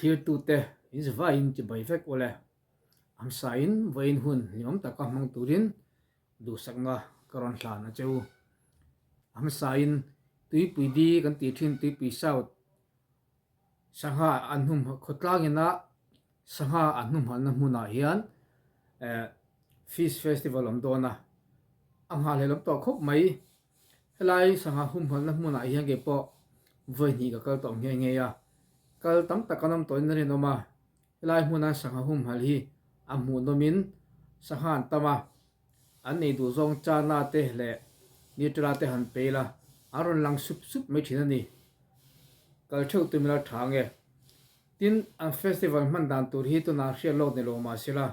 clear tu te is vain chi bai vek ole am sain vain hun niom taka mang turin du sakna karon hla na cheu am sain tui pui di kan ti thin tui pui south sangha anhum khotlangina sangha anhum halna hmuna hian fish festival om dona anga le lop to khop mai helai sangha hum halna hmuna hian ge po voi ni ka kal tom nge nge ya kal tam takanam toin rin oma helai hmuna sangha hum hal hi amu nomin sahan tama an nei du zong cha na te le ni tra te han pela aron lang sup sup mai thina ni kal theu tumila thange tin an festival man dan tur hi tu na hria lo ne lo ma sila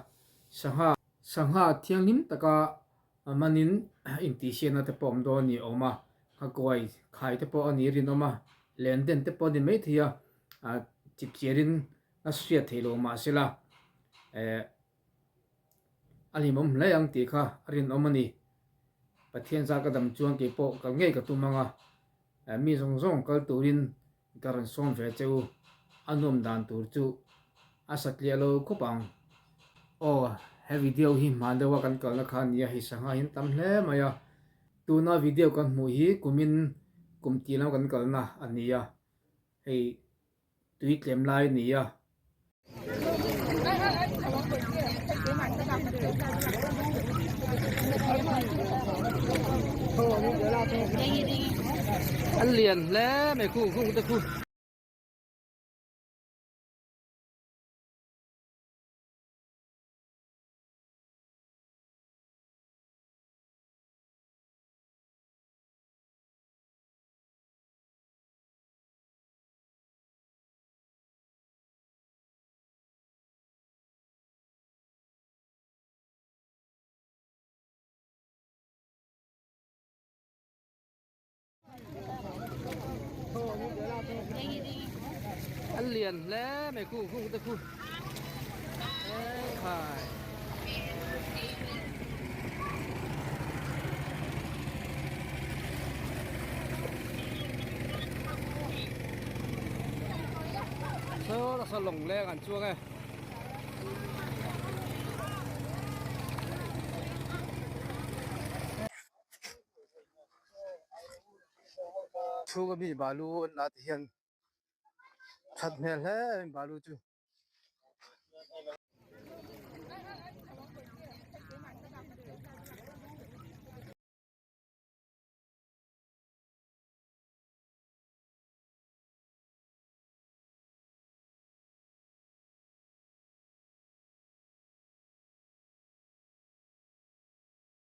sangha thianglim taka manin inti siana te pom do ni oma ha koi khai te po ani rin oma len den te po din mai thia a chip cherin a hria thelo ma sila ali mom le ang ti kha rin omani pathian za ka dam chuang ke po kal ngei ka tumanga mi zong zong kal turin karan som ve cheu anom dan tur chu asatlia lo khopang o he video hi mandawa kan kalna khan ya hi sanga hin tam hle maya tuna video kan mu hi kumin kumti lam kan kalna ania hei tweet lem lai nia anh liền lẽ mày khu khu ta khu anh liền lẽ mày khu khu ta khu khai sơ là sao lồng le gần chua cái chua cái bị bà lu nát hiền thật mệt hết bà lu chứ